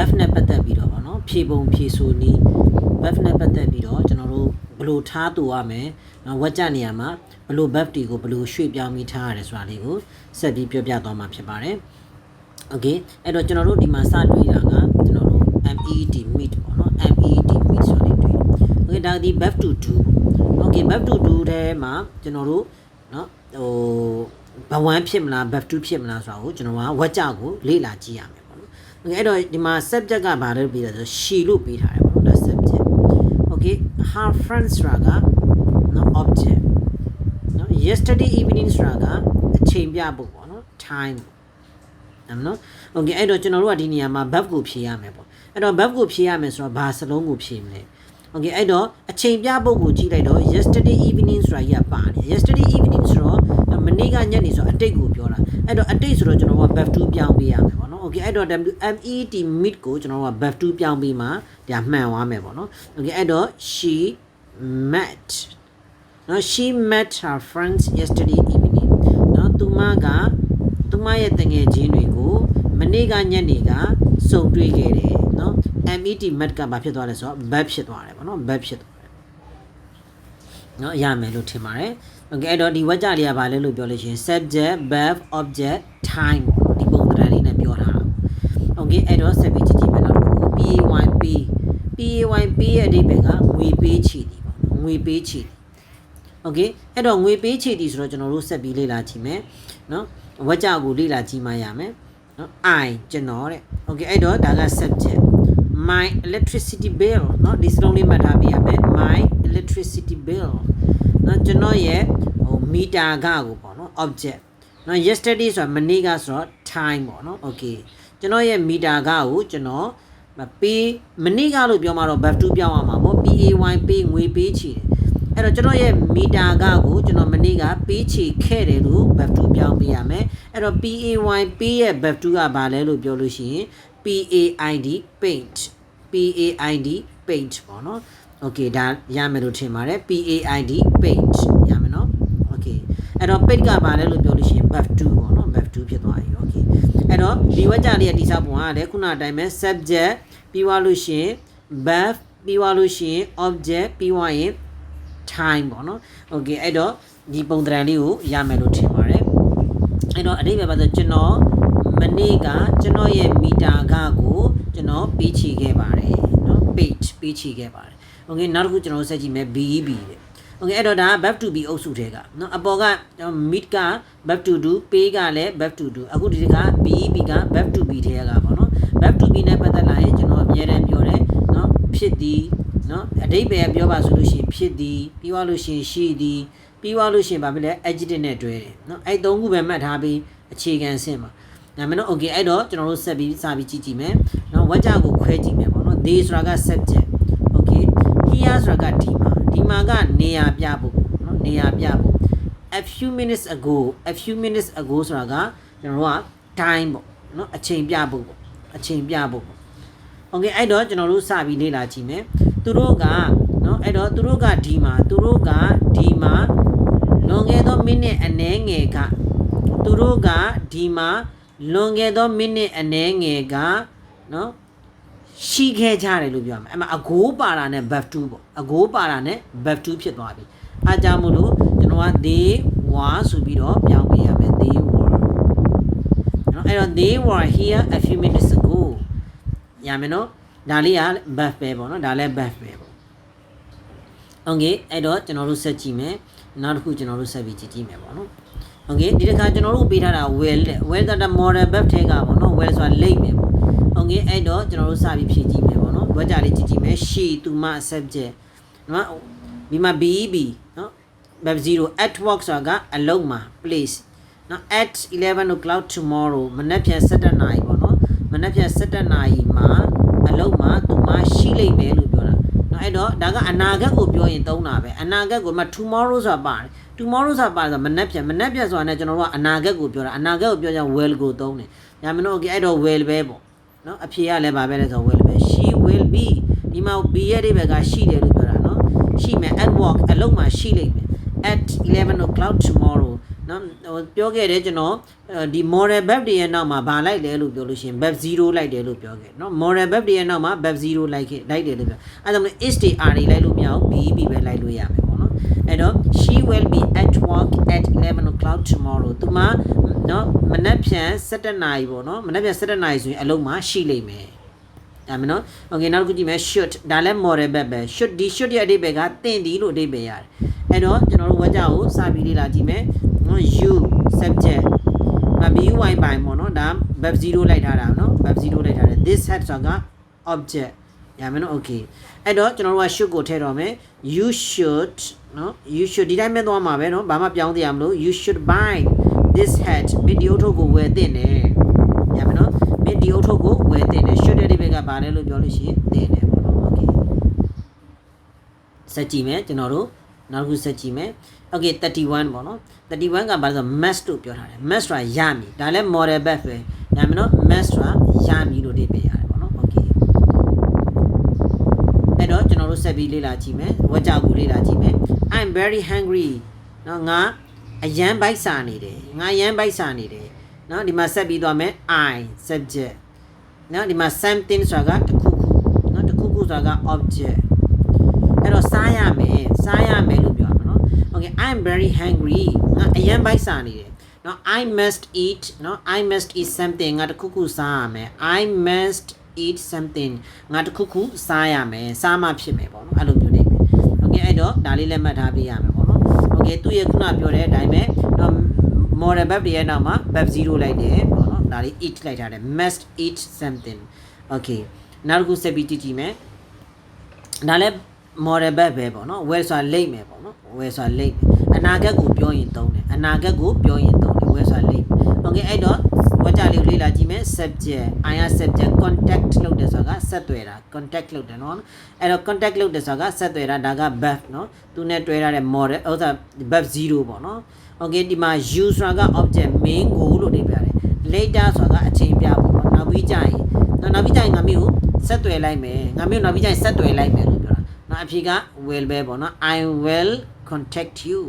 buff နဲ့ပတ်သက်ပြီးတော့ဗောနော်ဖြေပုံဖြေဆိုနည်း buff နဲ့ပတ်သက်ပြီးတော့ကျွန်တော်တို့ဘယ်လိုထားတူရမယ်နော်ဝက်ကြနေရာမှာဘယ်လို buff တွေကိုဘယ်လိုရွှေ့ပြောင်းပြီးထားရတယ်ဆိုတာလေးကိုဆက်ပြီးပြောပြသွားမှာဖြစ်ပါတယ် okay အဲ့တော့ကျွန်တော်တို့ဒီမှာစတွေ့တာကကျွန်တော်တို့ MED meet ပေါ့နော် MED meet ဆိုတဲ့တွေ့ okay ဒါဒီ buff to do okay buff to do ထဲမှာကျွန်တော်တို့နော်ဟိုဘဝမ်းဖြစ်မလား buff 2ဖြစ်မလားဆိုတာကိုကျွန်တော်ကဝက်ကြကိုလေ့လာကြည့်ရမယ်ပေါ့နော် okay အဲ့တော့ဒီမှာ subject ကဘာလို့ပေးလဲဆို she လို့ပေးထားတယ်ပေါ့နော်ဒါ subject okay her friends ဆိုတာကနော် object နော် yesterday evening ဆိုတာကအချိန်ပြဖို့ပေါ့နော် time နော် okay အဲ့တော့ကျွန်တော်တို့ကဒီနေရာမှာ verb ကိုဖြေရမယ်ပေါ့အဲ့တော့ verb ကိုဖြေရမယ်ဆိုတော့ဘာစလုံးကိုဖြေမလဲ okay အဲ့တော့အချိန်ပြဖို့ကိုကြည့်လိုက်တော့ yesterday evening ဆိုတာကြီးကပါတယ် yesterday evening ဆိုတော့မနေ့ကညနေဆိုအတိတ်ကိုပြောတာအဲ့တော့အတိတ်ဆိုတော့ကျွန်တော်က verb 2ပြောင်းပေးရမယ်ပေါ့နော် okay အဲ့တော့ MET meet ကိုကျွန်တော်က verb 2ပြောင်းပေးမှဒါမှန်သွားမယ်ပေါ့နော် okay အဲ့တော့ she met နော် she met her friends yesterday evening နော်သူမရဲ့တငယ်ချင်းတွေကိုမနေ့ကညနေကစုံတွေ့ခဲ့တယ်နော် MET met ကဘာဖြစ်သွားလဲဆိုတော့ verb ဖြစ်သွားတယ်ပေါ့နော် verb ဖြစ်သွားတယ်နော်ရမယ်လို့ထင်ပါတယ် okay အဲ့တော့ဒီဝက်ကြလေးကဘာလဲလို့ပြောလို့ရှိရင် subject verb object time ဒီပုံစံလေးနဲ့ပြောထားတာ okay အဲ့တော့ဆက်ပြီးကြည့်ကြည့်မယ်နော် PAYP ရဲ့အဓိပ္ပာယ်ကငွေပေးချေသည်ပေါ့ငွေပေးချေသည် okay အဲ့တော့ငွေပေးချေသည်ဆိုတော့ကျွန်တော်တို့ဆက်ပြီးလေ့လာကြည့်မယ်နော်ဝက်ကြကိုလေ့လာကြည့်မှရမယ်နော် I ကျွန်တော်တဲ့ okay အဲ့တော့ဒါက subject my electricity bill เนาะဒီစလုံးလေးမှတ်ထားပေးရမယ် my electricity bill เนาะကျွန်တော်ရဲ့ဟိုမီတာကကိုပေါ့เนาะ object เนาะ yesterday ဆိုတာမနေ့ကဆိုတော့ time ပေါ့เนาะ okay ကျွန်တော်ရဲ့မီတာကကိုကျွန်တော်ပေးမနေ့ကလို့ပြောမှတော့ verb 2ပြောင်းရမှာပေါ့ PAY ပေးငွေပေးချေတယ်အဲ့တော့ကျွန်တော်ရဲ့မီတာကကိုကျွန်တော်မနေ့ကပေးချေခဲ့တယ်လို့ verb 2ပြောင်းပေးရမယ်အဲ့တော့ PAY ပေးရဲ့ verb 2ကဘာလဲလို့ပြောလို့ရှိရင် PAID paint PAID paint ပေါ့နော် okay ဒါရမယ်လို့ထင်ပါတယ် PAID paint ရမယ်နော် okay အဲ့တော့ paint ကဘာလဲလို့ပြောလို့ရှိရင် verb 2ပေါ့နော် verb 2ဖြစ်သွားပြီ okay အဲ့တော့ဒီဝက်ကြလေးရဲ့တိဆောက်ပုံကလည်းခုနအတိုင်းပဲ subject ပြီးသွားလို့ရှိရင် verb ပြီးသွားလို့ရှိရင် object ပြီးသွားရင် time ပေါ့နော် okay အဲ့တော့ဒီပုံသဏ္ဍာန်လေးကိုရမယ်လို့ထင်ပါတယ်အဲ့တော့အဓိပ္ပာယ်ပါဆိုကျွန်တော်မနေ့ကကျွန်တော်ရဲ့မီတာကကိုကျွန်တော်ပေးချေခဲ့ပါတယ်เนาะ page ပေးချေခဲ့ပါတယ် okay နောက်တစ်ခုကျွန်တော်ဆက်ကြည့်မယ် BEB တဲ့ okay အဲ့တော့ဒါက verb to be အုပ်စုထဲကเนาะအပေါ်က meet က verb to do pay ကလည်း verb to do အခုဒီက BEB က verb to be ထဲကပေါ့เนาะ verb to be နဲ့ပတ်သက်လာရင်ကျွန်တော်အများတန်းပြောတယ်เนาะဖြစ်သည်เนาะအဓိပ္ပာယ်ပြောပါဆိုလို့ရှိရင်ဖြစ်သည်ပြီးသွားလို့ရှိရင်ရှိသည်ပြီးသွားလို့ရှိရင်ဗာဖြစ်လဲ adjective နဲ့တွဲတယ်เนาะအဲ့သုံးခုပဲမှတ်ထားပြီးအခြေခံအဆင့်မှာဒါမှမဟုတ် okay အဲ့တော့ကျွန်တော်တို့ဆက်ပြီးစပြီးကြည့်မယ်เนาะဝက်ကြကိုခွဲကြည့်မယ်ပေါ့เนาะ they ဆိုတာက subject okay here ဆိုတာကဒီမှာကနေရာပြဖို့เนาะနေရာပြဖို့ a few minutes ago ဆိုတာကကျွန်တော်တို့က time ပေါ့เนาะအချိန်ပြဖို့ပေါ့အချိန်ပြဖို့ပေါ့ okay အဲ့တော့ကျွန်တော်တို့စပြီးလေ့လာကြည့်မယ်သူတို့ကเนาะအဲ့တော့သူတို့ကဒီမှာလွန်ခဲ့သောမိနစ်အနည်းငယ်ကသူတို့ကဒီမှာလွန်ခဲ့သောမိနစ်အနည်းငယ်ကเนาะရှိခဲ့ကြတယ်လို့ပြောရမယ်အဲ့မှာအကိုးပါတာနဲ့ verb 2ပေါ့အကိုးပါတာနဲ့ verb 2ဖြစ်သွားပြီအားကြောင့်မို့လို့ကျွန်တော်က they were ဆိုပြီးတော့ပြောင်းပေးရမယ် they were เนาะအဲ့တော့ they were here a few minutes ago ရမယ်နော်ဒါလေးက verb ပဲပေါ့နော်ဒါလည်း verb ပဲပေါ့ okay အဲ့တော့ကျွန်တော်တို့ဆက်ကြည့်မယ်နောက်တစ်ခုကျွန်တော်တို့ဆက်ပြီးကြည့်မယ်ပေါ့နော် okay ဒီတစ်ခါကျွန်တော်တို့ပေးထားတာ well တဲ့ well က model verb ထဲကပေါ့နော် well ဆိုတာလိမ့်မယ်ပေါ့ okay အဲ့တော့ကျွန်တော်တို့စပြီးဖြည့်ကြည့်မယ်ပေါ့နော်ဝက်ကြလေးကြည့်မယ် she သူမ subject နော်ဒီမှာ BEB နော် verb 0 at work ဆိုတာကအလုပ်မှာ place နော် at 11 o'clock tomorrow မနက်ဖြန်7 နာရီပေါ့နော်မနက်ဖြန်7 နာရီမှာအလုပ်မှာသူမရှိလိမ့်မယ်လို့ပြောတာနော်အဲ့တော့ဒါကအနာဂတ်ကိုပြောရင်သုံးတာပဲအနာဂတ်ကိုမှ tomorrow ဆိုတာပါတယ် tomorrow ဆိုတာပါဆိုမနက်ဖြန်ဆိုတာနဲ့ကျွန်တော်တို့ကအနာဂတ်ကိုပြောတာအနာဂတ်ကိုပြောကြ well ကိုသုံးတယ်ညာမလို့ okay အဲ့တော့ well ပဲပေါ့နော်အဖြေကလည်းပါပဲလဲဆို well ပဲ she will be ဒီမှာ be ရဲ့ဒီဘက်ကရှိတယ်လို့ပြောတာနော်ရှိမယ် at work အလုပ်မှာရှိလိမ့်မယ် at 11 o'clock tomorrow နော်ပြောခဲ့တယ်ကျွန်တော်ဒီ moral verb တွေရဲ့နောက်မှာဘာလိုက်လဲလို့ပြောလို့ရှိရင် verb 0လိုက်တယ်လို့ပြောခဲ့နော် moral verb တွေရဲ့နောက်မှာ verb 0လိုက်တယ်လို့ပြောအဲဒါမျိုး is တွေ are တွေလိုက်လို့မရဘူး be ပဲလိုက်လို့ရမယ်ပေါ့နော်အဲ့တော့ she will be at work at 11 o'clock tomorrow သူမနော်မနက်ဖြန်7နာရီပေါ့နော်မနက်ဖြန်7နာရီဆိုရင်အလုပ်မှာရှိလိမ့်မယ်အဲ့မနော်โอเคနောက်တစ်ခုကြည့်မယ် should ဒါလည်း moral verb ပဲ should ရဲ့အဓိပ္ပာယ်ကသင်သည်လို့အဓိပ္ပာယ်ရတယ်အဲ့တော့ကျွန်တော်တို့ဝါကြကိုစာပြီးလေ့လာကြည့်မယ်နော် you subject မ by ပိုင်ပေါ့နော်ဒါ verb 0လိုက်ထားတာနော် verb 0လိုက်ထားတယ် this hat ဆိုတာက object ရမယ်နော် okay အဲ့တော့ကျွန်တော်တို့က should ကိုထည့်တော့မယ် you should နော် you should ဒီတိုင်းပဲသွားမှာပဲနော်ဘာမှပြောင်းသေးရမလို့ you should buy this hat မင်းဒီအုတ်ထုပ်ကိုဝယ်သင့်တယ်ရမယ်နော်မင်းဒီအုတ်ထုပ်ကိုဝယ်သင့်တယ် should တဲ့ဒီဘက်ကဘာလဲလို့ပြောလို့ရှိရင်သင့်တယ်ပေါ့နော် okay စက်ကြည့်မယ်ကျွန်တော်တို့နောက်တစ်ခုစက်ကြည့်မယ် okay 31ပေါ့နော်31ကဘာလဲဆို must လို့ပြောထားတယ် must ဆိုတာရမည်ဒါလည်း model verb ပဲရမယ်နော် must ဆိုတာရမည်လို့ဒီပေးရတယ်ပေါ့နော် okay အဲ့တော့ကျွန်တော်တို့ဆက်ပြီးလေ့လာကြည့်မယ်ဝါကြကိုလေ့လာကြည့်မယ် I'm very hungry နော်ငါအရန်ပိုက်စာနေတယ်ငါအရန်ပိုက်စာနေတယ်နော်ဒီမှာဆက်ပြီးသွားမယ် I subject နော်ဒီမှာ something ဆိုတာကတခုခုနော်တခုခုဆိုတာက object အဲ့တော့စားရမယ်လို့ပြောရမှာနော် okay I'm very hungry ငါအရန်ပိုက်စာနေတယ်နော် I must eat နော် I must eat something ငါတခုခုစားရမယ် I must eat something ငါတခုခုစားရမယ်စားမှဖြစ်မယ်ပေါ့နော်အဲ့လိုမျိုးနေပြီ okay အဲ့တော့ဒါလေးလက်မှတ်ထားပေးရမယ်ပေါ့နော် okay သူရဲ့ခုနပြောတဲ့အတိုင်းပဲနော် moral verb တွေရဲ့နောက်မှာ verb 0လိုက်တယ်ပေါ့နော်ဒါလေး eat လိုက်ထားတယ် must eat something okay နောက်တစ်ခုဆက်ပြီးကြည့်မယ်ဒါလည်း moral verb ပဲပေါ့နော် well ဆိုတာလိမ့်မယ်ပေါ့နော် well ဆိုတာလိမ့်မယ်အနာဂတ်ကိုပြောရင်သုံးတယ်well ဆိုတာလိမ့်မယ် okay အဲ့တော့ဝါကြလေးကိုလေ့လာကြည့်မယ် subject I have subject contact လုပ်တယ်ဆိုတာကဆက်သွယ်တာ contact လုပ်တယ်နော်အဲ့တော့ contact လုပ်တယ်ဆိုတာကဆက်သွယ်တာဒါက verb နော်သူနဲ့တွဲထားတဲ့ model ဥစ္စာ verb 0ပေါ့နော် okay ဒီမှာ you ဆိုတာက object main ကိုလို့နေပြတယ် later ဆိုတာကအချိန်ပြဖို့ပေါ့နောက်ပြီးကြရင်ငါမျိုးကိုဆက်သွယ်လိုက်မယ်ငါမျိုးနောက်ပြီးကြရင်ဆက်သွယ်လိုက်မယ်လို့ပြောတာနော်အဖြေက will ပဲပေါ့နော် I will contact you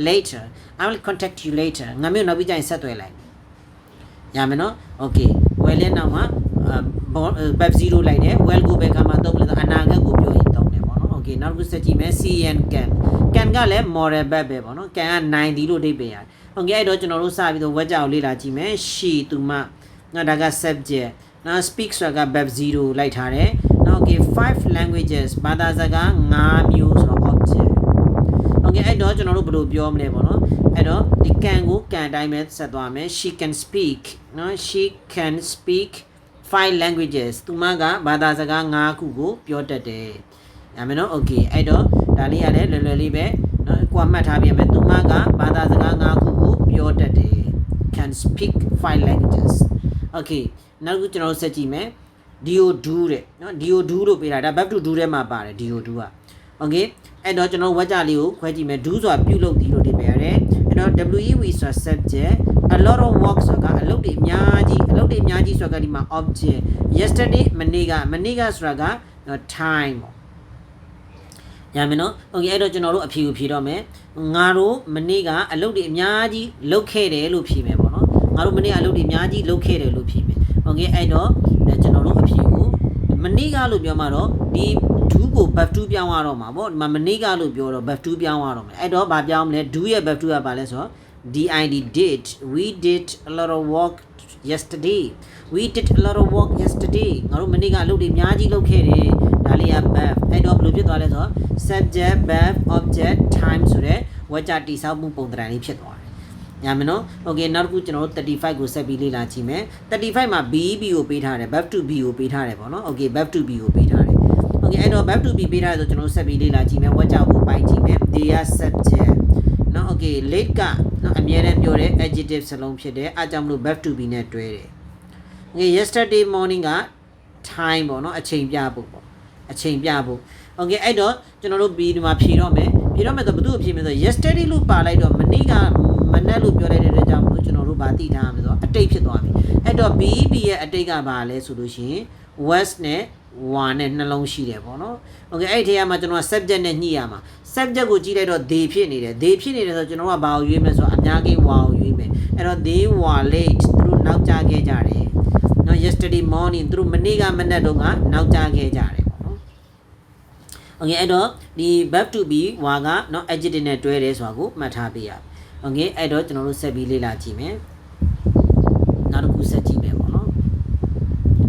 later I will contact you later ငါမျိုးနောက်ပြီးကြရင်ဆက်သွယ်လိုက်ရမယ်နော် okay well ရဲ့နောက်မှာ verb 0လိုက်တယ် well ကိုပဲခါမှာသုံးလို့အနာဂတ်ကိုပြောရင်သုံးတယ်ပေါ့နော် okay နောက်တစ်ခုဆက်ကြည့်မယ် can can ကလည်း moral verb ပဲပေါ့နော် can ကနိုင်သည်လို့အဓိပ္ပာယ်ရတယ် okay အဲ့တော့ကျွန်တော်တို့စပြီးတော့ဝါကြကိုလေ့လာကြည့်မယ် she သူမငါဒါက subject နော် speak ဆိုတာက verb 0လိုက်ထားတယ်နော် okay 5 languages ဘာသာစကား5မျိုးဆိုတော့ object okay အဲ့တော့ကျွန်တော်တို့ဘယ်လိုပြောမလဲပေါ့နော်အဲ့တော့ဒီ can ကို can အတိုင်းပဲဆက်သွားမယ် she can speak နော် she can speak 5 languages သူမကဘာသာစကား5ခုကိုပြောတတ်တယ်ရမယ်နော် okay အဲ့တော့ဒါလေးရတယ်လွယ်လွယ်လေးပဲနော်ကိုကမှတ်ထားပြန်မယ်သူမကဘာသာစကား5ခုကိုပြောတတ်တယ် can speak 5 languages okay နောက်တစ်ခုကျွန်တော်ဆက်ကြည့်မယ် do တဲ့နော် do လို့ပေးတာဒါ verb to do ထဲမှာပါတယ် do က okay အဲ့တော့ကျွန်တော်ဝါကြလေးကိုခွဲကြည့်မယ် do ဆိုတာပြုလုပ်သည်လို့ဒီပဲရတယ်အဲ့တော့ we ဆိုတာ subject a lot of work ဆိုတာကအလုပ်တွေအများကြီးဆိုတာကဒီမှာ object yesterday မနေ့ကဆိုတာက time ပေါ့ရမယ်နော် okay အဲ့တော့ကျွန်တော်တို့အဖြေကိုဖြေတော့မယ်ငါတို့မနေ့ကအလုပ်တွေအများကြီးလုပ်ခဲ့တယ်လို့ဖြေမယ်ပေါ့နော်ငါတို့မနေ့ကအလုပ်တွေအများကြီးလုပ်ခဲ့တယ်လို့ဖြေမယ် okay အဲ့တော့ကျွန်တော်တို့အဖြေကိုမနေ့ကလို့ပြောမှတော့ဒီ do ကို verb 2ပြောင်းရတော့မှာပေါ့ဒီမှာမနေ့ကလို့ပြောတော့ verb 2ပြောင်းရတော့မယ်အဲ့တော့ဗာပြောင်းမလဲ do ရဲ့ verb 2ကဘာလဲဆိုတော့ did we did a lot of work yesterday ငါတို့မနေ့ကအလုပ်တွေအများကြီးလုပ်ခဲ့တယ်ဒါလေးက verb အဲ့တော့ဘယ်လိုဖြစ်သွားလဲဆိုတော့ subject verb object time ဆိုတဲ့ဝါကြတိဆောက်မှုပုံသဏ္ဍာန်လေးဖြစ်သွားတယ်ရမယ်နော် okay နောက်တစ်ခုကျွန်တော်တို့35ကိုဆက်ပြီးလေ့လာကြည့်မယ်35မှာ b ကိုပေးထားတယ် verb to be ကိုပေးထားတယ်ပေါ့နော် okay verb to be ကိုပေးထားတယ် okay အဲ့တော့ verb to be ပေးထားတယ်ဆိုကျွန်တော်တို့ဆက်ပြီးလေ့လာကြည့်မယ်ဝါကြကိုပိုင်းကြည့်မယ် they are subject နော် okay late ကနော်အမြဲတမ်းပြောတဲ့ adjective စလုံးဖြစ်တယ်အားကြောင့်မလို့ verb to be နဲ့တွဲတယ် okay yesterday morning က time ပေါ့နော်အချိန်ပြဖို့ okay အဲ့တော့ကျွန်တော်တို့ b ဒီမှာဖြေတော့မယ်ဆိုဘယ်သူ့ကိုဖြေမယ်ဆို yesterday လို့ပါလိုက်တော့မနေ့ကမနေ့လို့ပြောလိုက်တဲ့ကြောင့်မလို့ကျွန်တော်တို့ဗာသိထားရမယ်ဆိုတော့အတိတ်ဖြစ်သွားပြီအဲ့တော့ be ရဲ့အတိတ်ကဘာလဲဆိုလို့ရှိရင် was နဲ့ wa နဲ့နှလုံးရှိတယ်ပေါ့နော် okay အဲ့ဒီထဲမှာကျွန်တော် subject နဲ့ညှိရမှာ subject ကိုကြည့်လိုက်တော့ they ဖြစ်နေတယ် they ဖြစ်နေတယ်ဆိုတော့ကျွန်တော်ကဘာကိုရွေးမလဲဆိုတော့အများကြီး wa ကိုရွေးမယ်အဲ့တော့ they were late သူတို့နောက်ကျခဲ့ကြတယ်နော် yesterday morning သူတို့မနေ့ကမနက်တုန်းကနောက်ကျခဲ့ကြတယ်ပေါ့နော် okay အဲ့တော့ဒီ verb to be ဝါကနော် adjective နဲ့တွဲတယ်ဆိုတာကိုမှတ်ထားပေးရအောင် okay အဲ့တော့ကျွန်တော်တို့ဆက်ပြီးလေ့လာကြည့်မယ်နောက်တစ်ခုဆက်ကြည့်မယ်ပေါ့နော်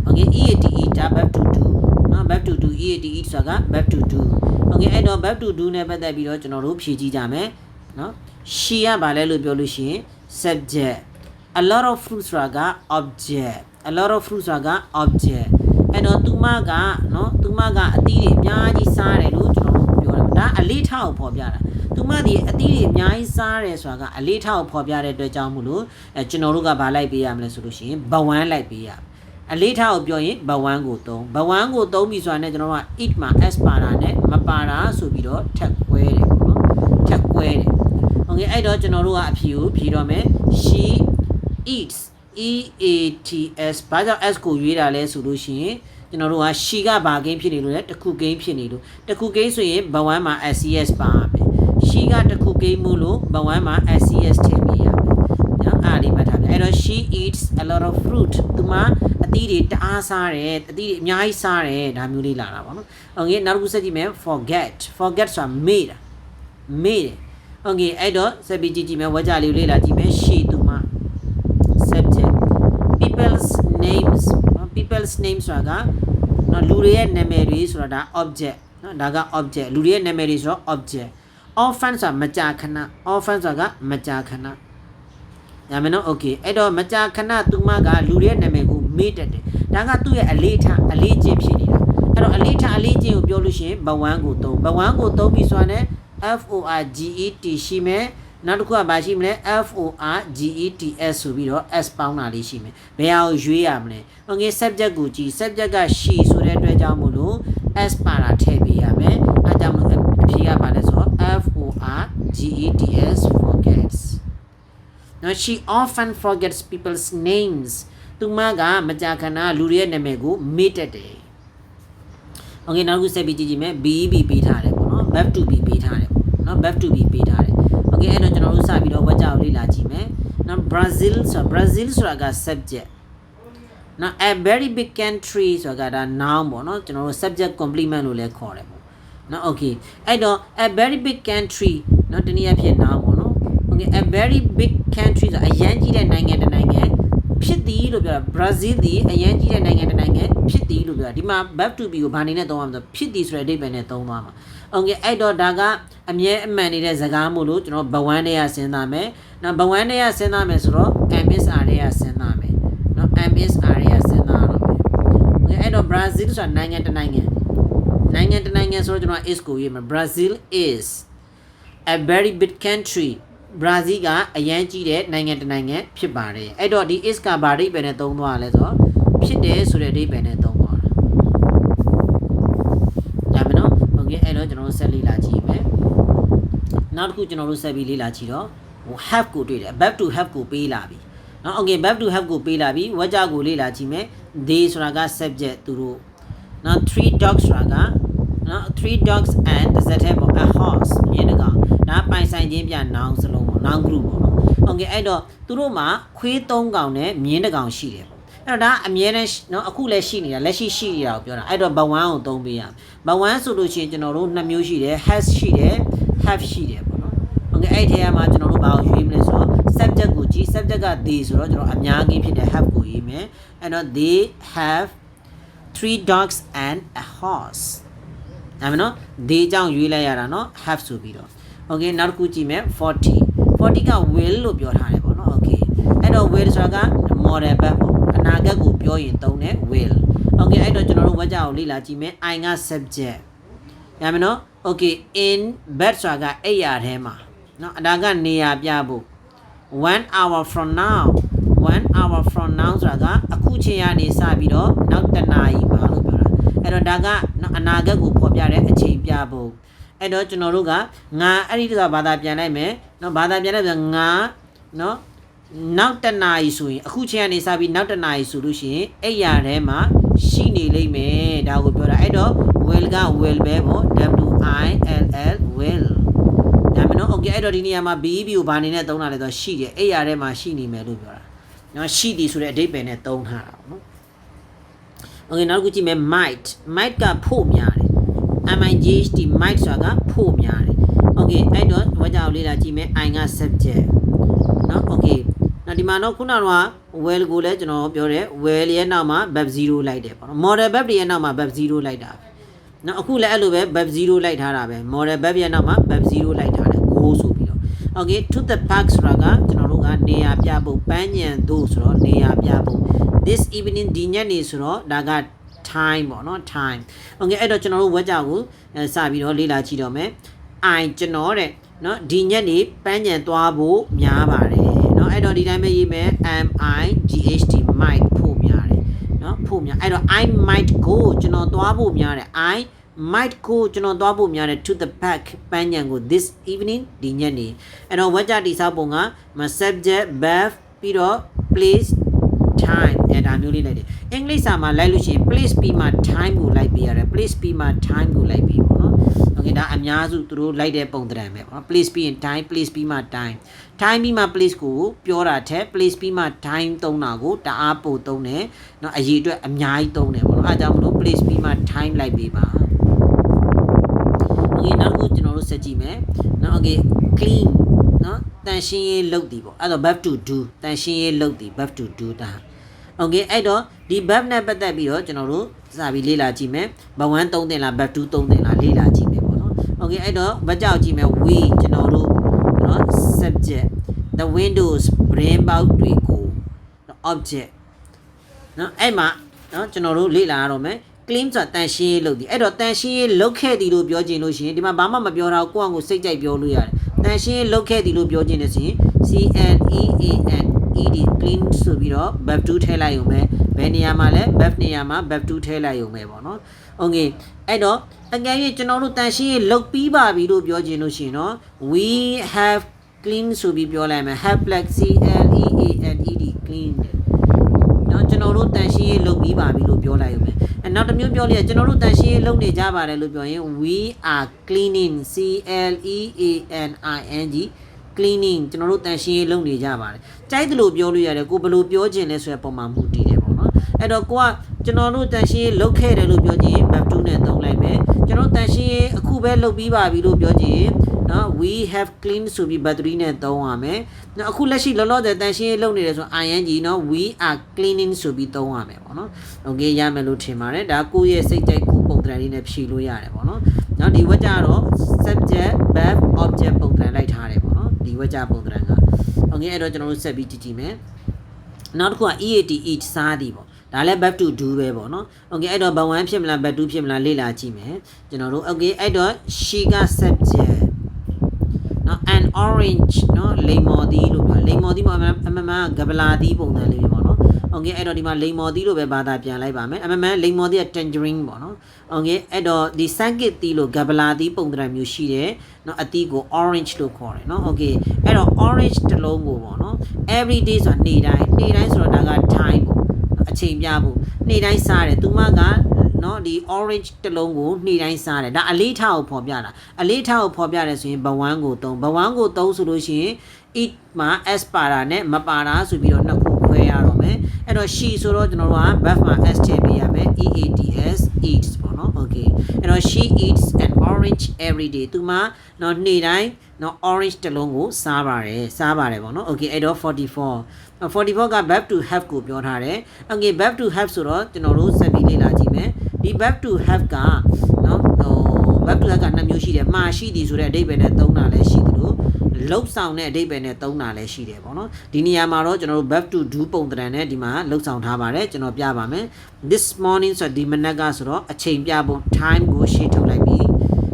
okay EATE ဒါ verb to do နော် verb to do EATE ဆိုတာက verb to do okay အဲ့တော့ verb to do နဲ့ပတ်သက်ပြီးတော့ကျွန်တော်တို့ဖြည့်ကြည့်ကြမယ်နော် she ကဘာလဲလို့ပြောလို့ရှိရင် subject a lot of fruits ဆိုတာက object a lot of fruits ဆိုတာက object အဲ့တော့သူမကနော်သူမကအသီးတွေအများကြီးစားတယ်လို့ကျွန်တော်တို့ပြောတယ်ဒါအလေးထားကိုဖော်ပြတာသူမဒီအသီးတွေအများကြီးစားတယ်ဆိုတာကအလေးထားကိုဖော်ပြတဲ့အတွက်ကြောင့်မို့လို့ကျွန်တော်တို့ကဘာလိုက်ပေးရမလဲဆိုလို့ရှိရင်ဘဝန်းလိုက်ပေးရအလေးထားကိုပြောရင်ဘဝန်းကိုသုံးဘဝန်းကိုသုံးပြီဆိုတာနဲ့ကျွန်တော်တို့က eat မှာ s ပါတာနဲ့မပါတာဆိုပြီးတော့ထက်ခွဲတယ်ပေါ့နော်ထက်ခွဲတယ် okay အဲ့တော့ကျွန်တော်တို့ကအဖြေကိုဖြေတော့မယ် she eats EATS ဘာကြောင့် S ကိုရွေးတာလဲဆိုလို့ရှိရင်ကျွန်တော်တို့က she ကဘာကိန်းဖြစ်နေလို့လဲတခုကိန်းဖြစ်နေလို့တခုကိန်းဆိုရင်ဘဝန်းမှာ SCS ပါမယ် she ကတခုကိန်းမို့လို့ဘဝန်းမှာ SCS ထည့်ပေးရမယ်နော်အားလေးမှတ်ထားပြအဲ့တော့ she eats a lot of fruit သူမအသီးတွေတအားစားတယ်အသီးတွေအများကြီးစားတယ်ဒါမျိုးလေးလာတာပေါ့နော် okay နောက်တစ်ခုဆက်ကြည့်မယ် forget ဆိုတာမေ့တယ် okay အဲ့တော့ဆက်ပြီးကြည့်မယ်ဝါကြလေးကိုလေ့လာကြည့်မယ် she သူမ subject people's names ဆိုတာကနော်လူတွေရဲ့နာမည်တွေဆိုတာဒါ object နော်ဒါက object လူတွေရဲ့နာမည်တွေဆိုတော့ object often ဆိုတာမကြာခဏ often ဆိုတာကမကြာခဏရမယ်နော် okay အဲ့တော့မကြာခဏသူမကလူတွေရဲ့နာမည်ကိုမေ့တတ်တယ်ဒါကသူ့ရဲ့အလေးထားအလေးကျင့်ဖြစ်နေတာအဲ့တော့အလေးထားအလေးကျင့်ကိုပြောလို့ရှိရင်ဘဝန်းကိုသုံးပြီးဆိုတာနဲ့ FORGET ရှိမယ်နောက်တစ်ခုကဘာရှိမလဲ FORGETS ဆိုပြီးတော့ S ပေါင်းတာလေးရှိမယ်ဘယ်ဟာကိုရွေးရမလဲ okay subject ကိုကြည့် subject က she ဆိုတဲ့အတွက်ကြောင့်မို့လို့ S ပါတာထည့်ပေးရမယ်အဲကြောင့်မို့အဖြေကဘာလဲဆိုတော့ FORGETS forgets now she often forgets people's names သူမကမကြာခဏလူတွေရဲ့နာမည်ကိုမေ့တတ်တယ် okay နောက်တစ်ခုဆက်ပြီးကြည့်မယ် BEB ပေးထားတယ်ပေါ့နော် verb to be ပေးထားတယ်ပေါ့နော် verb to be ပေးထားတယ် okay အဲ့တော့ကျွန်တော်တို့စပြီးတော့ဝါကြောက်လေးလာကြည့်မယ်နော် Brazil ဆိုတာက subject နော် a very big country ဆိုတာကဒါ noun ပေါ့နော်ကျွန်တော်တို့ subject complement လို့လည်းခေါ်တယ်ပေါ့နော် okay အဲ့တော့ a very big country နော်တနည်းအားဖြင့် noun ပေါ့နော် okay a very big country ဆိုတာအရန်ကြီးတဲ့နိုင်ငံတစ်နိုင်ငံဖြစ်သည်လို့ပြောတာ Brazil သည်အရန်ကြီးတဲ့နိုင်ငံတစ်နိုင်ငံဖြစ်သည်လို့ပြောတာဒီမှာ verb to be ကိုဘာအနေနဲ့သုံးရမလဲဆိုဖြစ်သည်ဆိုတဲ့အဓိပ္ပာယ်နဲ့သုံးသွားမှာ okay အဲ့တော့ဒါကအမြဲအမှန်နေတဲ့စကားမို့လို့ကျွန်တော်ဘဝန်းထဲကစဉ်းစားမယ်နော်ဘဝန်းထဲကစဉ်းစားမယ်ဆိုတော့ MSR ထဲကစဉ်းစားမယ်နော် MSR ထဲကစဉ်းစားရတော့မယ် okay အဲ့တော့ Brazil ဆိုတာနိုင်ငံတစ်နိုင်ငံဆိုတော့ကျွန်တော် is ကိုရေးမယ် Brazil is a very big country Brazil ကအရန်ကြီးတဲ့နိုင်ငံတစ်နိုင်ငံဖြစ်ပါတယ်အဲ့တော့ဒီ is ကဘာအဓိပ္ပာယ်နဲ့သုံးသွားရလဲဆိုတော့ဖြစ်တယ်ဆိုတဲ့အဓိပ္ပာယ်နဲ့သုံးသွားတာဒါမယ်နော် okay အဲ့တော့ကျွန်တော်တို့ဆက်လေ့လာကြည့်မယ်နောက်တစ်ခုကျွန်တော်တို့ဆက်ပြီးလေ့လာကြည့်တော့have ကိုတွေ့တယ် verb to have ကိုပေးလာပြီနော် okay verb to have ကိုပေးလာပြီဝါကြကိုလေ့လာကြည့်မယ် they ဆိုတာက subject သူတို့နော် three dogs ဆိုတာကနော် three dogs and the set up a horse မြင်းတကောင်ဒါပိုင်ဆိုင်ခြင်းပြ noun စလုံးပေါ့ noun group ပေါ့နော် okay အဲ့တော့သူတို့မှာခွေး3ကောင်နဲ့မြင်းတကောင်ရှိတယ်ပေါ့အဲ့တော့ဒါအမြဲတမ်းနော်အခုလည်းရှိနေတာလက်ရှိရှိနေတာကိုပြောတာအဲ့တော့ဘဝန်းကိုသုံးပေးရဘဝန်းဆိုလို့ရှိရင်ကျွန်တော်တို့2မျိုးရှိတယ် has ရှိတယ် have ရှိတယ်ပေါ့နော် okay အဲ့ဒီထဲမှာကျွန်တော်တို့ဘာကိုရွေးမလဲဆိုတော့ subject ကိုကြည့် subject က they ဆိုတော့ကျွန်တော်အများကြီးဖြစ်တဲ့ have ကိုရေးမယ်အဲ့တော့ they have 3 dogs and a horse ဒါမှမဟုတ် they ကြောင့်ရွေးလိုက်ရတာเนาะ have ဆိုပြီးတော့ okay နောက်တစ်ခုကြည့်မယ်40က will လို့ပြောထားတယ်ပေါ့နော် okay အဲ့တော့ will ဆိုတာက model verb ပေါ့အနာဂတ်ကိုပြောရင်သုံးတဲ့ will okay အဲ့တော့ကျွန်တော်တို့ဝါကြကိုလေ့လာကြည့်မယ် I က subject ရမယ်နော် okay in bed ဆိုတာကအိပ်ရာထဲမှာเนาะဒါကနေရာပြဖို့ 1 hour from now ဆိုတာကအခုချိန်ကနေစပြီးတော့နောက်တစ်နာရီမှာလို့ပြောတာအဲ့တော့ဒါကအနာဂတ်ကိုဖော်ပြတဲ့အချိန်ပြဖို့အဲ့တော့ကျွန်တော်တို့ကငါအဲ့ဒီကဘာသာပြန်လိုက်မယ်เนาะဘာသာပြန်လိုက်ဆိုငါเนาะနောက်တစ်နာရီဆိုရင်အခုချိန်ကနေစပြီးနောက်တစ်နာရီဆိုလို့ရှိရင်အိပ်ရာထဲမှာ ရှိနေလိမ့်မယ်ဒါကိုပြောတာအဲ့တော့ will က will ပဲပေါ့ W I L L will ဒါမှမဟုတ် okay အဲ့တော့ဒီနေရာမှာ BEB ကိုဘာအနေနဲ့သုံးတာလဲဆိုတော့ရှိတယ်အဲ့ရထဲမှာရှိနေမယ်လို့ပြောတာနော်ရှိသည်ဆိုတဲ့အဓိပ္ပာယ်နဲ့သုံးထားတာပေါ့နော် okay နောက်တစ်ခုကြည့်မယ် might ကဖို့များတယ် MIGHT might ဆိုတာကဖို့များတယ် okay အဲ့တော့ဝါကြောက်လေးလာကြည့်မယ် I က subject နော် okay နောက်ဒီမှာတော့ခုနက well ကိုလည်းကျွန်တော်ပြောတယ် well ရဲ့နောက်မှာ verb 0လိုက်တယ်ပေါ့နော် model verb ရဲ့နောက်မှာ verb 0လိုက်တာနော်အခုလည်းအဲ့လိုပဲ verb 0လိုက်ထားတာပဲ model verb ရဲ့နောက်မှာ verb 0လိုက်ထားတယ် go ဆိုပြီးတော့ okay to the park ဆိုတာကကျွန်တော်တို့ကနေရာပြဖို့ပန်းညံတို့ဆိုတော့နေရာပြဖို့ this evening ဒီညနေဆိုတော့ဒါက time ပေါ့နော် time okay အဲ့တော့ကျွန်တော်တို့ဝက်ကြောက်ကိုစပြီးတော့လေ့လာကြည့်တော့မယ် I ကျွန်တော်တဲ့နော်ဒီညနေပန်းညံသွားဖို့များပါတယ်နော်အဲ့တော့ဒီတိုင်းပဲရေးမယ် MIGHT might ဖို့များတယ်နော်ဖို့များအဲ့တော့ I might go ကျွန်တော်သွားဖို့များတယ် I might go ကျွန်တော်သွားဖို့များတယ် to the park ပန်းညံကို this evening ဒီညနေအဲ့တော့ဝက်ကြတိစောက်ပုံက subject verb ပြီးတော့ place time အဲ့ဒါမျိုးလေးလိုက်တယ်အင်္ဂလိပ်စာမှာလိုက်လို့ရှိရင် place ပြီးမှ time ကိုလိုက်ပေးရတယ် place ပြီးမှ time ကိုလိုက်ပေးပေါ့နော် okay ဒါအများစုသူတို့လိုက်တဲ့ပုံသဏ္ဍာန်ပဲပေါ့နော် place ပြီးရင် time place ပြီးမှ time ပြီးမှ place ကိုပြောတာထက် place ပြီးမှ time သုံးတာကိုတအားပို့သုံးတယ်เนาะအရေးအတွက်အများကြီးသုံးတယ်ပေါ့နော်အဲဒါကြောင့်မလို့ place ပြီးမှ time လိုက်ပေးပါ okay နောက်တစ်ခုကျွန်တော်တို့ဆက်ကြည့်မယ်เนาะ okay clean เนาะတန်ရှင်းရေးလုပ်တည်ပေါ့အဲ့တော့ verb to do တန်ရှင်းရေးလုပ်တည် verb to do တာ okay အဲ့တော့ဒီ verb နဲ့ပတ်သက်ပြီးတော့ကျွန်တော်တို့စပြီးလေ့လာကြည့်မယ် verb 1 သုံးတင်လား verb 2 သုံးတင်လားလေ့လာကြည့်မယ်ပေါ့နော် okay အဲ့တော့ဗကြောက်ကြည့်မယ် we ကျွန်တော်တို့เนาะ subject the windows bring out တွေကို object เนาะအဲ့မှာเนาะကျွန်တော်တို့လေ့လာရတော့မယ် clean ဆိုတာတန်ရှင်းရေးလုပ်သည်အဲ့တော့တန်ရှင်းရေးလုပ်ခဲ့သည်လို့ပြောခြင်းလို့ရှိရင်ဒီမှာဘာမှမပြောတော့ကိုယ့်အကိုစိတ်ကြိုက်ပြောလို့ရတယ်တန်ရှင်းရေးလုပ်ခဲ့သည်လို့ပြောခြင်းနဲ့ဆိုရင် CLEANED clean ဆိုပြီးတော့ verb 2ထည့်လိုက်ရုံပဲဘယ်နေရာမှာလဲ verb နေရာမှာ verb 2ထည့်လိုက်ရုံပဲပေါ့နော် okay အဲ့တော့အကယ်၍ကျွန်တော်တို့တန်ရှင်းရေးလုပ်ပြီးပါပြီလို့ပြောခြင်းလို့ရှိရင်တော့ we have clean ဆိုပြီးပြောလိုက်မယ် have like CLEANED clean နော်ကျွန်တော်တို့တန်ရှင်းရေးလုပ်ပြီးပါပြီလို့ပြောလိုက်ရုံပဲနောက်တစ်မျိုးပြောလိုက်ကျွန်တော်တို့တန်ရှင်းရေးလုပ်နေကြပါတယ်လို့ပြောရင် we are cleaning CLEANING cleaning ကျွန်တော်တို့တန်ရှင်းရေးလုပ်နေကြပါတယ်ကြိုက်တယ်လို့ပြောလို့ရတယ်ကိုဘယ်လိုပြောခြင်းလဲဆိုတဲ့ပုံမှာမူတည်တယ်ပေါ့နော်အဲ့တော့ကိုကကျွန်တော်တို့တန်ရှင်းရေးလုပ်ခဲ့တယ်လို့ပြောခြင်း verb 2နဲ့သုံးလိုက်မယ်ကျွန်တော်တန်ရှင်းရေးအခုပဲလုပ်ပြီးပါပြီလို့ပြောခြင်းနော် we have cleaned ဆိုပြီး verb 3နဲ့သုံးရမယ်နော်အခုလက်ရှိလောလောဆယ်တန်ရှင်းရေးလုပ်နေတယ်ဆို ING နော် we are cleaning ဆိုပြီးသုံးရမယ်ပေါ့နော် okay ရမယ်လို့ထင်ပါတယ်ဒါကိုယ့်ရဲ့စိတ်ကြိုက်ကိုပုံသဏ္ဍာန်လေးနဲ့ဖြည့်လို့ရတယ်ပေါ့နော်နော်ဒီဝက်ကြတော့ subject verb object ပုံသဏ္ဍာန်လိုက်ထားတယ်ပေါ့နော်ဒီဝက်ကြပုံသဏ္ဍာန်က okay အဲ့တော့ကျွန်တော်တို့ဆက်ပြီးကြည့်မယ်နောက်တစ်ခုက EAT eat စားသည်ပေါ့ဒါလည်း verb to do ပဲပေါ့နော် okay အဲ့တော့ verb 1ဖြစ်မလား verb 2ဖြစ်မလားလေ့လာကြည့်မယ်ကျွန်တော်တို့ okay အဲ့တော့ she က subject နော် an orange နော်လိမ္မော်သီးလို့ပြောလိမ္မော်သီးမှာအမှန်မှန်ကပလာသီးပုံစံလေးပေါ့နော် okay အဲ့တော့ဒီမှာလိမ္မော်သီးလို့ပဲဘာသာပြန်လိုက်ပါမယ်အမှန်မှန်လိမ္မော်သီးက tangerine ပေါ့နော် okay အဲ့တော့ဒီ sankit သီးလို့ကပလာသီးပုံစံမျိုးရှိတယ်နော်အသီးကို orange လို့ခေါ်တယ်နော် okay အဲ့တော့ orange တစ်လုံးကိုပေါ့နော် every day ဆိုတာနေ့တိုင်းဆိုတော့ဒါက time ပေါ့အချိန်ပြဖို့နေ့တိုင်းစားတယ်သူမကနော်ဒီ orange တစ်လုံးကိုနေ့တိုင်းစားတယ်ဒါအလေးထားကိုဖော်ပြတာအလေးထားကိုဖော်ပြတယ်ဆိုရင်ဘဝန်းကို3ဘဝန်းကို3ဆိုလို့ရှိရင် eat မှာ s ပါတာနဲ့မပါတာဆိုပြီးတော့နှစ်ခုခွဲရတော့မယ်အဲ့တော့ she ဆိုတော့ကျွန်တော်တို့က verb မှာ s ထည့်ပေးရမယ် EATS eats ပေါ့နော် okay အဲ့တော့ she eats an orange every day သူမနော်နေ့တိုင်းနော် orange တစ်လုံးကိုစားပါတယ်ပေါ့နော် okay အဲ့တော့44က verb to have ကိုပြောထားတယ် okay verb to have ဆိုတော့ကျွန်တော်တို့ဆက်ပြီးလေ့လာကြည့်မယ်ဒီ verb to have ကနော်verb to have က2မျိုးရှိတယ်မှာရှိသည်ဆိုတဲ့အဓိပ္ပာယ်နဲ့သုံးတာလည်းရှိသလိုလှုပ်ဆောင်တဲ့အဓိပ္ပာယ်နဲ့သုံးတာလည်းရှိတယ်ပေါ့နော်ဒီနေရာမှာတော့ကျွန်တော်တို့ verb to do ပုံသဏ္ဍာန်နဲ့ဒီမှာလှုပ်ဆောင်ထားပါတယ်ကျွန်တော်ပြပါမယ် this morning ဆိုဒီမနက်ကဆိုတော့အချိန်ပြဖို့ time ကိုရှေ့ထုတ်လိုက်ပြီ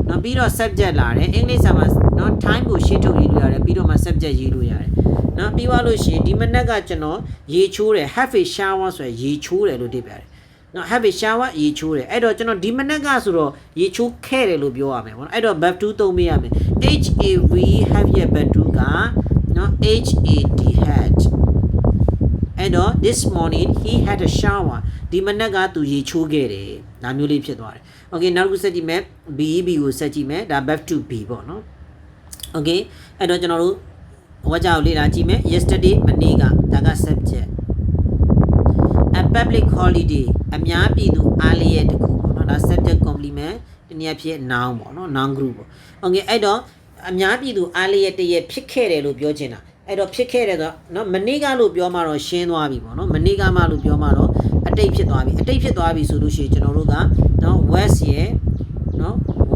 နော်ပြီးတော့ subject လာတယ်အင်္ဂလိပ်စာမှာနော် time ကိုရှေ့ထုတ်ရေးလို့ရတယ်ပြီးတော့မှ subject ရေးလို့ရတယ်နော်ပြီးသွားလို့ရှိရင်ဒီမနက်ကကျွန်တော်ရေချိုးတယ် have a shower ဆိုရယ်ရေချိုးတယ်လို့သိပြတယ်နော် have a shower ရေချိုးတယ်အဲ့တော့ကျွန်တော်ဒီမနက်ကဆိုတော့ရေချိုးခဲ့တယ်လို့ပြောရမယ်ပေါ့နော်အဲ့တော့ verb 2 သုံးပေးရမယ် have ရဲ့ verb 2ကနော် had အဲ့တော့ this morning he had a shower ဒီမနက်ကသူရေချိုးခဲ့တယ်ဒါမျိုးလေးဖြစ်သွားတယ် okay နောက်တစ်ခုဆက်ကြည့်မယ် BEB ကိုဆက်ကြည့်မယ်ဒါ verb to be ပေါ့နော် okay အဲ့တော့ကျွန်တော်တို့ဝါကြောက်လေးလာကြည့်မယ် yesterday မနေ့ကဒါက subject a public holiday အများပြည်သူအားလျက်တခုပေါ့နော်ဒါ subject complement တနည်းအားဖြင့် noun ပေါ့နော် noun group ပေါ့ okay အဲ့တော့အများပြည်သူအားလျက်တည်းဖြစ်ခဲ့တယ်လို့ပြောချင်တာအဲ့တော့ဖြစ်ခဲ့တယ်ဆိုတော့နော်မနေ့ကလို့ပြောမှတော့ရှင်းသွားပြီပေါ့နော်မနေ့ကမှလို့ပြောမှတော့အတိတ်ဖြစ်သွားပြီအတိတ်ဖြစ်သွားပြီဆိုလို့ရှိရင်ကျွန်တော်တို့ကနော် was ရဲ့နော်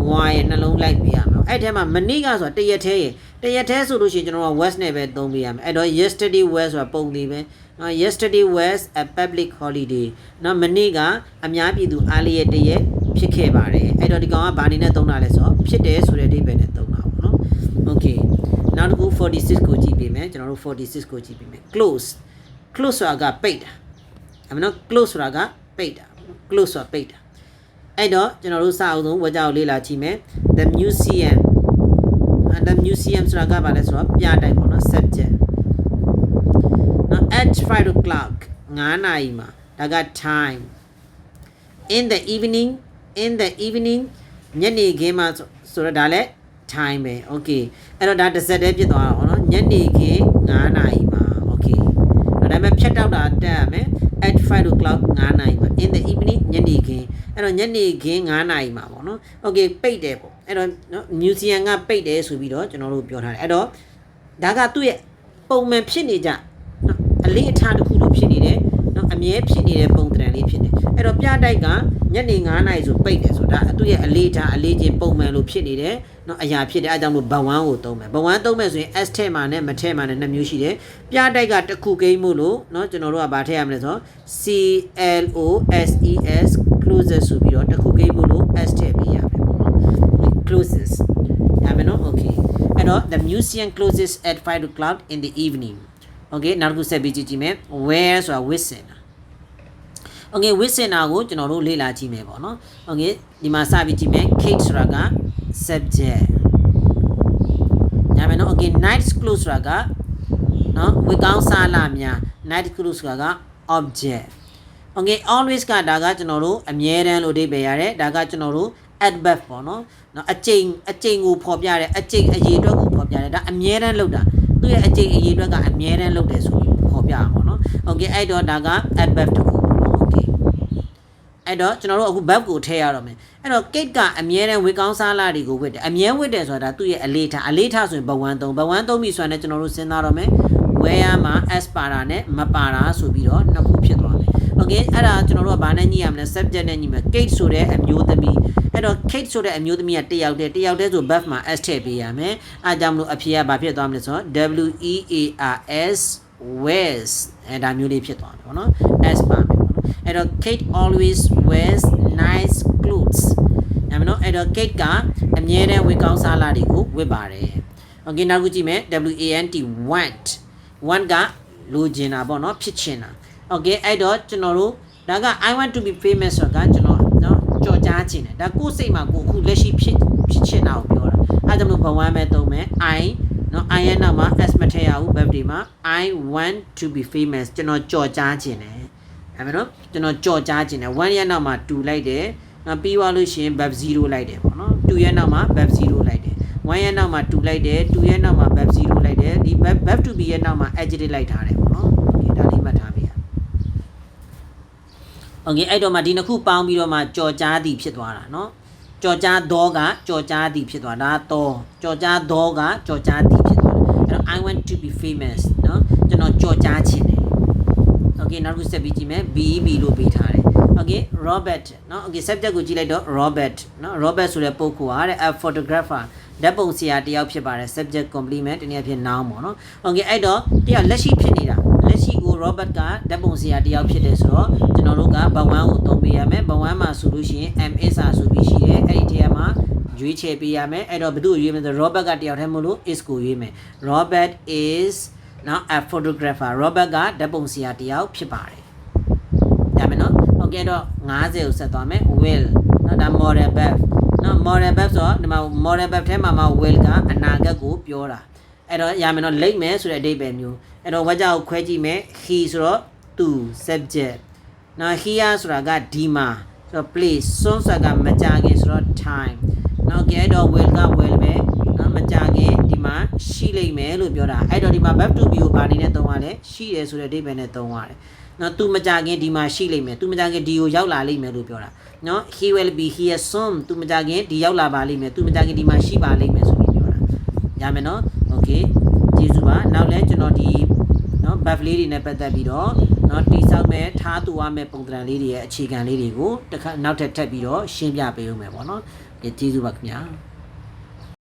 why ရဲ့နှလုံးလိုက်ပေးရမယ်အဲ့ထဲမှာမနေ့ကဆိုတာတရက်သေးဆိုလို့ရှိရင်ကျွန်တော်က was နဲ့ပဲသုံးပေးရမယ်အဲ့တော့ yesterday was ဆိုတာပုံသေးပဲနော် yesterday was a public holiday နော်မနေ့ကအများပြည်သူအားလျက်တည်းဖြစ်ခဲ့ပါတယ်အဲ့တော့ဒီကောင်ကဘာအနေနဲ့သုံးတာလဲဆိုတော့ဖြစ်တယ်ဆိုတဲ့အဓိပ္ပာယ်နဲ့သုံးတာပေါ့နော် okay နောက်တစ်ခု46ကိုကြည့်ပေးမယ်ကျွန်တော်တို့46ကိုကြည့်ပေးမယ် close ဆိုတာကပိတ်တာအမှန်တော့ close ဆိုတာကပိတ်တာ close ဆိုတာပိတ်တာအဲ့တော့ကျွန်တော်တို့စအောင်ဆုံးဝါကြောက်လေးလာကြည့်မယ် the museum ဆိုတာကဘာလဲဆိုတော့ပြတိုက်ပေါ့နော် subject နော် at 5 o'clock 9 နာရီမှာဒါက time in the evening ညနေခင်းမှာဆိုတော့ဒါလည်း time ပဲ okay အဲ့တော့ဒါတစ်စက်တည်းဖြစ်သွားတာပေါ့နော်ညနေခင်း9 နာရီမှာ okay ဒါပေမဲ့ဖြတ်တောက်တာတက်ရမယ် at 5 o'clock 9 နာရီမှာ in the evening ညနေခင်းအဲ့တော့ညနေခင်း9 နာရီမှာပေါ့နော် okay ပိတ်တယ်ပေါ့အဲ့တော့နော် museum ကပိတ်တယ်ဆိုပြီးတော့ကျွန်တော်တို့ပြောထားတယ်အဲ့တော့ဒါကသူ့ရဲ့ပုံမှန်ဖြစ်နေကြနော်အလေးအထားတစ်ခုလိုဖြစ်နေတယ်နော်အမြဲဖြစ်နေတဲ့ပုံသဏ္ဍာန်လေးဖြစ်တယ်အဲ့တော့ပြတိုက်ကညနေ9 နာရီဆိုပိတ်တယ်ဆိုတာသူ့ရဲ့အလေးထားအလေးချင်းပုံမှန်လိုဖြစ်နေတယ်နော်အရာဖြစ်တယ်အဲကြောင့်မို့ဘဝန်းကိုသုံးမယ်ဘဝန်းသုံးမယ်ဆိုရင် s ထဲမှာနဲ့မထဲမှာနဲ့နှစ်မျိုးရှိတယ်ပြတိုက်ကတစ်ခုကိန်းမို့လို့နော်ကျွန်တော်တို့ကဗာထည့်ရမလဲဆိုတော့ closes closes ဆိုပြီးတော့တစ်ခုကိန်းမို့လို့ s ထည့်ပေးရမယ်ပေါ့နော် closes ရမယ်နော် okay အဲ့တော့ the museum closes at 5 o'clock in the evening okay နောက်တစ်ခုဆက်ပြီးကြည့်မယ် where ဆိုတာ within okay within ကိုကျွန်တော်တို့လေ့လာကြည့်မယ်ပေါ့နော် okay ဒီမှာစပြီးကြည့်မယ် Kate ဆိုတာက subject ညမယ်နော် okay night close ဆိုတာကနော်ဝေကောင်းစားလာများ night close ဆိုတာက object okay always ကဒါကကျွန်တော်တို့အမြဲတမ်းလို့အဓိပ္ပာယ်ရတယ်ဒါကကျွန်တော်တို့ adverb ပေါ့နော်အကျိန်ကိုဖော်ပြတယ်အကျိန်အရေးအတွက်ကိုဖော်ပြတယ်ဒါအမြဲတမ်းလုပ်တာသူ့ရဲ့အကျိန်အရေးအတွက်ကအမြဲတမ်းလုပ်တယ်ဆိုပြီးဖော်ပြရမှာနော် okay အဲ့တော့ဒါက adverb တစ်ခုပေါ့နော် okay အဲ့တော့ကျွန်တော်တို့အခု verb ကိုထည့်ရတော့မယ်အဲ့တော့ Kate ကအမြဲတမ်းဝေကောင်းစားလာတွေကိုဝတ်တယ်အမြဲဝတ်တယ်ဆိုတာသူ့ရဲ့အလေးထားဆိုရင်ဘဝန်းသုံးပြီဆိုတာနဲ့ကျွန်တော်တို့စဉ်းစားတော့မယ် where မှာ s ပါတာနဲ့မပါတာဆိုပြီးတော့နှစ်ခုဖြစ်သွားမယ် okay အဲ့ဒါကျွန်တော်တို့ကဘာနဲ့ညှိရမလဲ subject နဲ့ညှိမယ် Kate ဆိုတဲ့အမျိုးသမီးအဲ့တော့ Kate ဆိုတဲ့အမျိုးသမီးကတယောက်တည်းဆို verb မှာ s ထည့်ပေးရမယ်အားကြောင့်မလို့အဖြေကဘာဖြစ်သွားမလဲဆိုတော့ wears wears အဲ့ဒါမျိုးလေးဖြစ်သွားတယ်ပေါ့နော် s ပါမယ်ပေါ့နော်အဲ့တော့ Kate always wears nice clothes အဲ့မနော်အဲ့တော့ Kate ကအမြဲတမ်းဝေကောင်းစားလာတွေကိုဝတ်ပါတယ် okay နောက်ခုကြည့်မယ် want ကလိုချင်တာပေါ့နော်ဖြစ်ချင်တာ okay အဲ့တော့ကျွန်တော်တို့ဒါက I want to be famous ဆိုတာကကျွန်တော်နော်ကြော်ကြားချင်တယ်ဒါကိုယ်စိတ်မှာကိုအခုလက်ရှိဖြစ်ချင်တာကိုပြောတာအဲ့ဒါကြောင့်ဘဝမ်းမဲ့သုံးမယ် I နော် I ရဲ့နောက်မှာ s မထည့်ရဘူး verb တွေမှာ I want to be famous ကျွန်တော်ကြော်ကြားချင်တယ်အဲ့မနော်ကျွန်တော်ကြော်ကြားချင်တယ် one ရဲ့နောက်မှာ2လိုက်တယ်နောက်ပြီးသွားလို့ရှိရင် verb 0လိုက်တယ်ပေါ့နော်2ရဲ့နောက်မှာ verb 0လိုက်တယ်1ရဲ့နောက်မှာ2လိုက်တယ်2ရဲ့နောက်မှာ verb 0လိုက်တယ်ဒီ verb to be ရဲ့နောက်မှာ adjective လိုက်ထားတယ်ပေါ့နော် okay ဒါလေးမှတ်ထားပေးရokay အဲ့တော့မှဒီနှစ်ခုပေါင်းပြီးတော့မှကြော်ကြားသည်ဖြစ်သွားတာเนาะကြော်ကြားသောကကြော်ကြားသည်ဖြစ်သွားတာသောကြော်ကြားသောကကြော်ကြားသည်ဖြစ်သွားတယ်အဲ့တော့ I want to be famous เนาะကျွန်တော်ကြော်ကြားချင်တယ် okay နောက်တစ်ခုဆက်ပြီးကြည့်မယ် BEB လို့ပေးထားတယ် okay Robert เนาะ okay subject ကိုကြည့်လိုက်တော့ Robert เนาะ Robert ဆိုတဲ့ပုဂ္ဂိုလ်ဟာတဲ့ a photographer ဓာတ်ပုံဆရာတယောက်ဖြစ်ပါတယ် subject complement တနည်းအားဖြင့် noun ပေါ့နော် okay အဲ့တော့တရားလက်ရှိဖြစ်နေတာလက်ရှိကို Robert ကဓာတ်ပုံဆရာတယောက်ဖြစ်တယ်ဆိုတော့ကျွန်တော်တို့ကဘဝန်းကိုသုံးပေးရမယ်ဘဝန်းမှာဆိုလို့ရှိရင် is ဆိုပြီးရှိတယ်အဲ့ဒီထဲမှာရွေးချယ်ပေးရမယ်အဲ့တော့ဘယ်သူ့ရွေးမလဲဆို Robert ကတယောက်တည်းမလို့ is ကိုရွေးမယ် Robert is now a photographer Robert ကဓာတ်ပုံဆရာတယောက်ဖြစ်ပါတယ်ဒါမယ်နော် okay တော့50ကိုဆက်သွားမယ် will နော်ဒါ model verb နော် model verb ဆိုတော့ဒီမှာ model verb ထဲမှာ will ကအနာဂတ်ကိုပြောတာအဲ့တော့ရမယ်နော်လိမ့်မယ်ဆိုတဲ့အဓိပ္ပာယ်မျိုးအဲ့တော့ဝါကြောက်ခွဲကြည့်မယ် he ဆိုတော့ သူ subject နော် here ဆိုတာကဒီမှာဆိုတော့ place soon ဆိုတာကမကြခင်ဆိုတော့ time နော် get တော့ will က will ပဲနော်မကြခင်ဒီမှာရှိလိမ့်မယ်လို့ပြောတာအဲ့တော့ဒီမှာ verb to be ကိုဘာအနေနဲ့သုံးရလဲရှိတယ်ဆိုတဲ့အဓိပ္ပာယ်နဲ့သုံးရတယ်နော်သူမကြခင်ဒီမှာရှိလိမ့်မယ်သူမကြခင်ဒီကိုရောက်လာလိမ့်မယ်လို့ပြောတာနော် he will be here soon သူမကြခင်ဒီရောက်လာပါလိမ့်မယ်သူမကြခင်ဒီမှာရှိပါလိမ့်မယ်ဆိုပြီးပြောတာရမယ်နော် okay ကျေးဇူးပါနောက်လဲကျွန်တော်ဒီနော် buff လေးတွေနဲ့ပတ်သက်ပြီးတော့နော်တိဆောက်မဲ့ထားတူရမဲ့ပုံသဏ္ဍာန်လေးတွေရဲ့အခြေခံလေးတွေကိုတစ်ခါနောက်ထပ်ထပ်ပြီးတော့ရှင်းပြပေးဦးမယ်ပေါ့နော်ကျေးဇူးပါခင်ဗျာ